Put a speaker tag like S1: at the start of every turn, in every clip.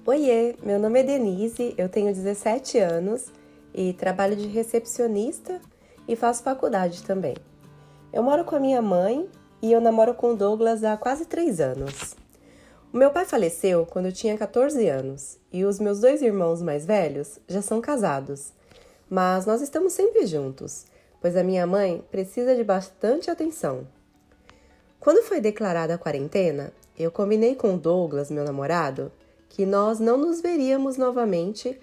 S1: Oiê, meu nome é Denise, eu tenho 17 anos e trabalho de recepcionista e faço faculdade também. Eu moro com a minha mãe e eu namoro com o Douglas há quase 3 anos. O meu pai faleceu quando eu tinha 14 anos e os meus 2 irmãos mais velhos já são casados, mas nós estamos sempre juntos, pois a minha mãe precisa de bastante atenção. Quando foi declarada a quarentena, eu combinei com o Douglas, meu namorado, que nós não nos veríamos novamente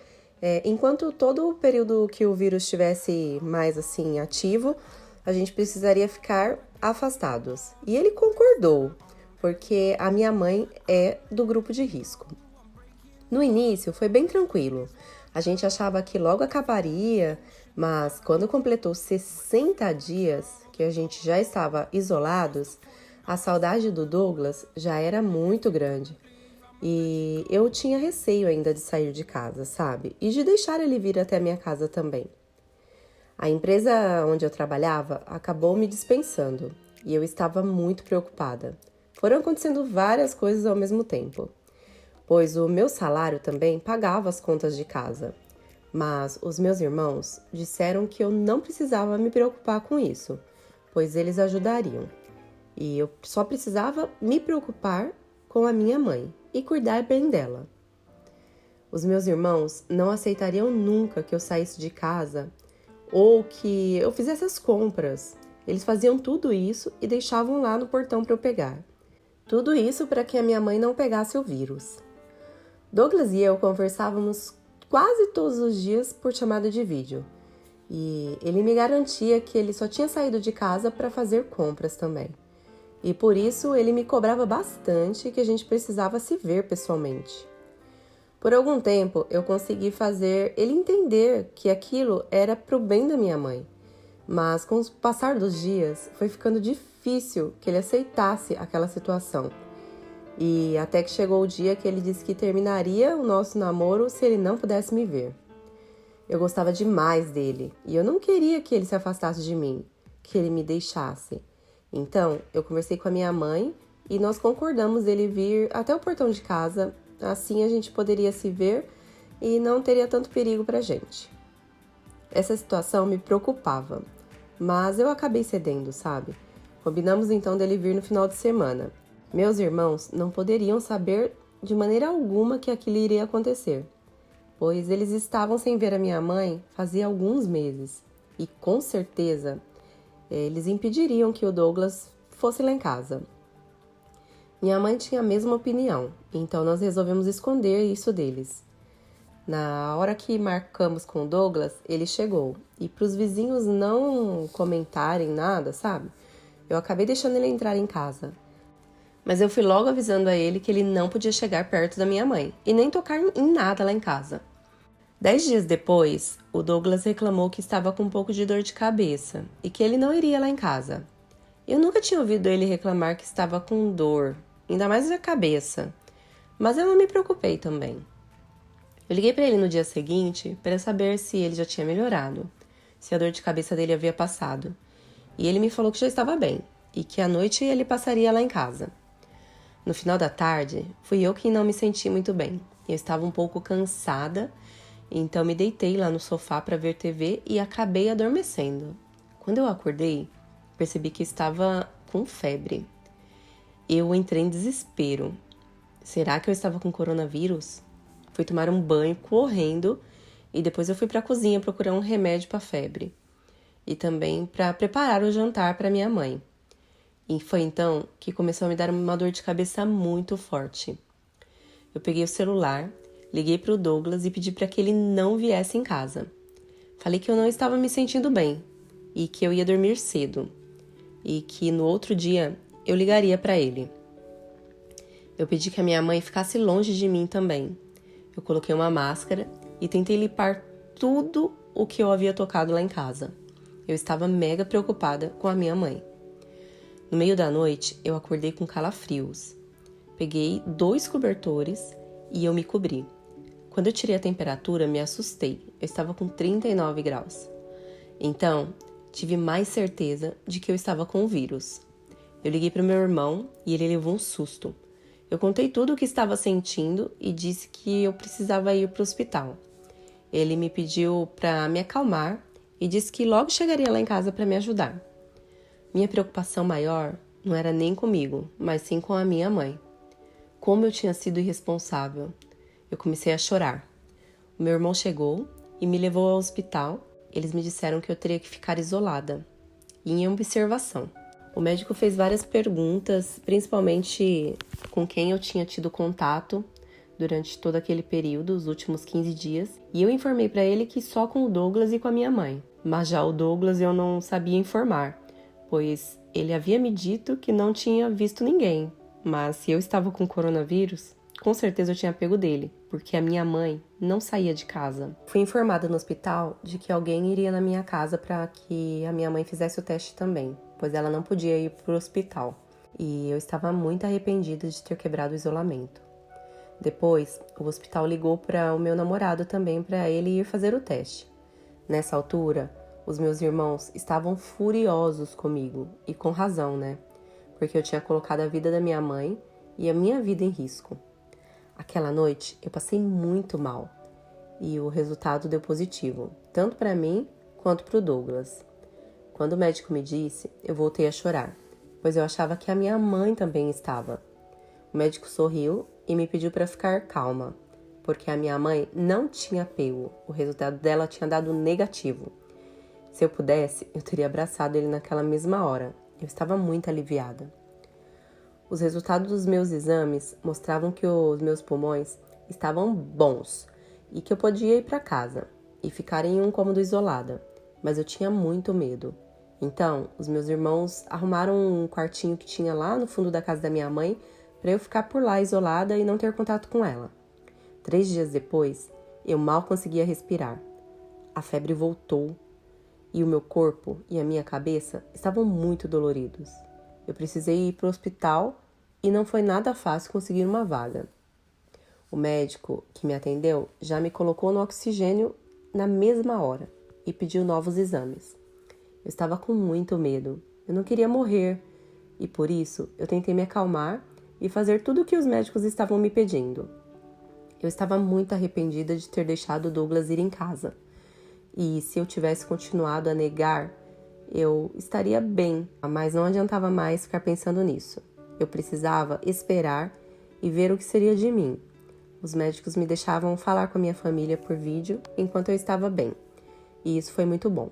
S1: enquanto todo o período que o vírus estivesse mais assim ativo, a gente precisaria ficar afastados. E ele concordou, porque a minha mãe é do grupo de risco. No início foi bem tranquilo. A gente achava que logo acabaria, mas quando completou 60 dias que a gente já estava isolados, a saudade do Douglas já era muito grande. E eu tinha receio ainda de sair de casa, sabe? E de deixar ele vir até a minha casa também. A empresa onde eu trabalhava acabou me dispensando e eu estava muito preocupada. Foram acontecendo várias coisas ao mesmo tempo, pois o meu salário também pagava as contas de casa. Mas os meus irmãos disseram que eu não precisava me preocupar com isso, pois eles ajudariam. E eu só precisava me preocupar com a minha mãe e cuidar bem dela. Os meus irmãos não aceitariam nunca que eu saísse de casa ou que eu fizesse as compras. Eles faziam tudo isso e deixavam lá no portão para eu pegar. Tudo isso para que a minha mãe não pegasse o vírus. Douglas e eu conversávamos quase todos os dias por chamada de vídeo. E ele me garantia que ele só tinha saído de casa para fazer compras também. E por isso ele me cobrava bastante que a gente precisava se ver pessoalmente. Por algum tempo eu consegui fazer ele entender que aquilo era pro bem da minha mãe. Mas com o passar dos dias foi ficando difícil que ele aceitasse aquela situação. E até que chegou o dia que ele disse que terminaria o nosso namoro se ele não pudesse me ver. Eu gostava demais dele e eu não queria que ele se afastasse de mim, que ele me deixasse. Então, eu conversei com a minha mãe e nós concordamos dele vir até o portão de casa, assim a gente poderia se ver e não teria tanto perigo pra gente. Essa situação me preocupava, mas eu acabei cedendo, sabe? Combinamos então dele vir no final de semana. Meus irmãos não poderiam saber de maneira alguma que aquilo iria acontecer, pois eles estavam sem ver a minha mãe fazia alguns meses e com certeza eles impediriam que o Douglas fosse lá em casa. Minha mãe tinha a mesma opinião, então nós resolvemos esconder isso deles. Na hora que marcamos com o Douglas, ele chegou. E para os vizinhos não comentarem nada, sabe? Eu acabei deixando ele entrar em casa. Mas eu fui logo avisando a ele que ele não podia chegar perto da minha mãe e nem tocar em nada lá em casa. 10 dias depois, o Douglas reclamou que estava com um pouco de dor de cabeça e que ele não iria lá em casa. Eu nunca tinha ouvido ele reclamar que estava com dor, ainda mais na cabeça, mas eu não me preocupei também. Eu liguei para ele no dia seguinte para saber se ele já tinha melhorado, se a dor de cabeça dele havia passado, e ele me falou que já estava bem e que à noite ele passaria lá em casa. No final da tarde, fui eu quem não me senti muito bem. Eu estava um pouco cansada. Então me deitei lá no sofá para ver TV e acabei adormecendo. Quando eu acordei, percebi que estava com febre. Eu entrei em desespero. Será que eu estava com coronavírus? Fui tomar um banho correndo e depois eu fui para a cozinha procurar um remédio para febre. E também para preparar o jantar para minha mãe. E foi então que começou a me dar uma dor de cabeça muito forte. Eu peguei o celular, liguei para o Douglas e pedi para que ele não viesse em casa. Falei que eu não estava me sentindo bem e que eu ia dormir cedo e que no outro dia eu ligaria para ele. Eu pedi que a minha mãe ficasse longe de mim também. Eu coloquei uma máscara e tentei limpar tudo o que eu havia tocado lá em casa. Eu estava mega preocupada com a minha mãe. No meio da noite, eu acordei com calafrios. Peguei 2 cobertores e eu me cobri. Quando eu tirei a temperatura, me assustei. Eu estava com 39 graus. Então, tive mais certeza de que eu estava com o vírus. Eu liguei para o meu irmão e ele levou um susto. Eu contei tudo o que estava sentindo e disse que eu precisava ir para o hospital. Ele me pediu para me acalmar e disse que logo chegaria lá em casa para me ajudar. Minha preocupação maior não era nem comigo, mas sim com a minha mãe. Como eu tinha sido irresponsável. Eu comecei a chorar. O meu irmão chegou e me levou ao hospital. Eles me disseram que eu teria que ficar isolada e em observação. O médico fez várias perguntas, principalmente com quem eu tinha tido contato durante todo aquele período, os últimos 15 dias, e eu informei para ele que só com o Douglas e com a minha mãe. Mas já o Douglas eu não sabia informar, pois ele havia me dito que não tinha visto ninguém, mas se eu estava com coronavírus, com certeza eu tinha pego dele, porque a minha mãe não saía de casa. Fui informada no hospital de que alguém iria na minha casa para que a minha mãe fizesse o teste também, pois ela não podia ir para o hospital. E eu estava muito arrependida de ter quebrado o isolamento. Depois, o hospital ligou para o meu namorado também para ele ir fazer o teste. Nessa altura, os meus irmãos estavam furiosos comigo, e com razão, né? Porque eu tinha colocado a vida da minha mãe e a minha vida em risco. Aquela noite eu passei muito mal e o resultado deu positivo, tanto para mim quanto para o Douglas. Quando o médico me disse, eu voltei a chorar, pois eu achava que a minha mãe também estava. O médico sorriu e me pediu para ficar calma, porque a minha mãe não tinha pego, o resultado dela tinha dado negativo. Se eu pudesse, eu teria abraçado ele naquela mesma hora. Eu estava muito aliviada. Os resultados dos meus exames mostravam que os meus pulmões estavam bons e que eu podia ir para casa e ficar em um cômodo isolada, mas eu tinha muito medo. Então, os meus irmãos arrumaram um quartinho que tinha lá no fundo da casa da minha mãe para eu ficar por lá isolada e não ter contato com ela. 3 dias depois, eu mal conseguia respirar. A febre voltou e o meu corpo e a minha cabeça estavam muito doloridos. Eu precisei ir para o hospital e não foi nada fácil conseguir uma vaga. O médico que me atendeu já me colocou no oxigênio na mesma hora e pediu novos exames. Eu estava com muito medo. Eu não queria morrer e por isso eu tentei me acalmar e fazer tudo o que os médicos estavam me pedindo. Eu estava muito arrependida de ter deixado o Douglas ir em casa. E se eu tivesse continuado a negar, eu estaria bem, mas não adiantava mais ficar pensando nisso. Eu precisava esperar e ver o que seria de mim. Os médicos me deixavam falar com a minha família por vídeo enquanto eu estava bem, e isso foi muito bom.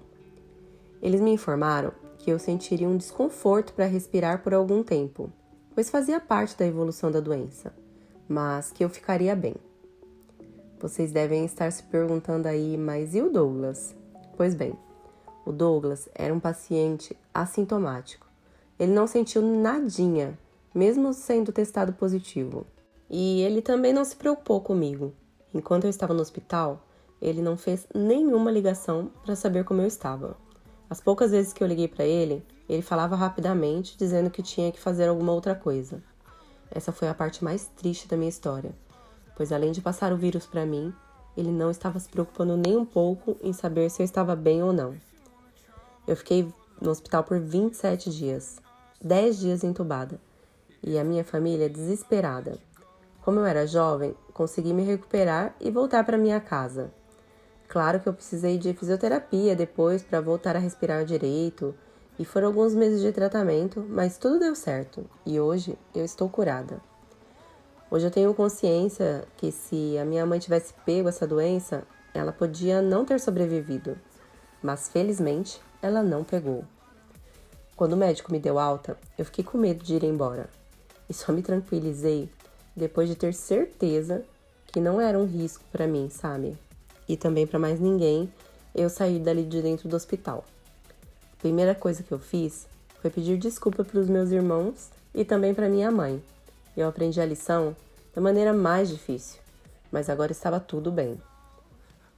S1: Eles me informaram que eu sentiria um desconforto para respirar por algum tempo, pois fazia parte da evolução da doença, mas que eu ficaria bem. Vocês devem estar se perguntando aí, mas e o Douglas? Pois bem, o Douglas era um paciente assintomático. Ele não sentiu nadinha, mesmo sendo testado positivo. E ele também não se preocupou comigo. Enquanto eu estava no hospital, ele não fez nenhuma ligação para saber como eu estava. As poucas vezes que eu liguei para ele, ele falava rapidamente, dizendo que tinha que fazer alguma outra coisa. Essa foi a parte mais triste da minha história, pois além de passar o vírus para mim, ele não estava se preocupando nem um pouco em saber se eu estava bem ou não. Eu fiquei no hospital por 27 dias, 10 dias entubada, e a minha família desesperada. Como eu era jovem, consegui me recuperar e voltar para minha casa. Claro que eu precisei de fisioterapia depois para voltar a respirar direito, e foram alguns meses de tratamento, mas tudo deu certo, e hoje eu estou curada. Hoje eu tenho consciência que se a minha mãe tivesse pego essa doença, ela podia não ter sobrevivido, mas felizmente ela não pegou. Quando o médico me deu alta, eu fiquei com medo de ir embora, e só me tranquilizei depois de ter certeza que não era um risco para mim, sabe? E também para mais ninguém eu sair dali de dentro do hospital. A primeira coisa que eu fiz foi pedir desculpa para os meus irmãos e também para minha mãe. Eu aprendi a lição da maneira mais difícil, mas agora estava tudo bem.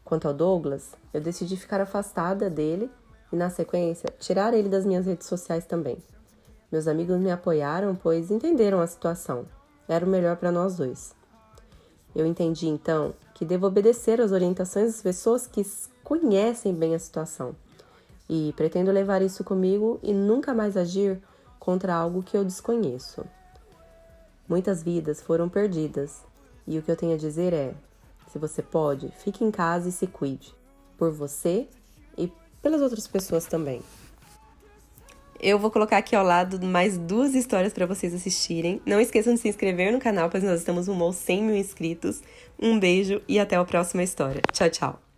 S1: Quanto ao Douglas, eu decidi ficar afastada dele e, na sequência, tirar ele das minhas redes sociais também. Meus amigos me apoiaram, pois entenderam a situação. Era o melhor para nós dois. Eu entendi, então, que devo obedecer às orientações das pessoas que conhecem bem a situação. E pretendo levar isso comigo e nunca mais agir contra algo que eu desconheço. Muitas vidas foram perdidas. E o que eu tenho a dizer é, se você pode, fique em casa e se cuide. Por você e pelas outras pessoas também. Eu vou colocar aqui ao lado mais 2 histórias para vocês assistirem. Não esqueçam de se inscrever no canal, pois nós estamos rumo aos 100 mil inscritos. Um beijo e até a próxima história. Tchau, tchau!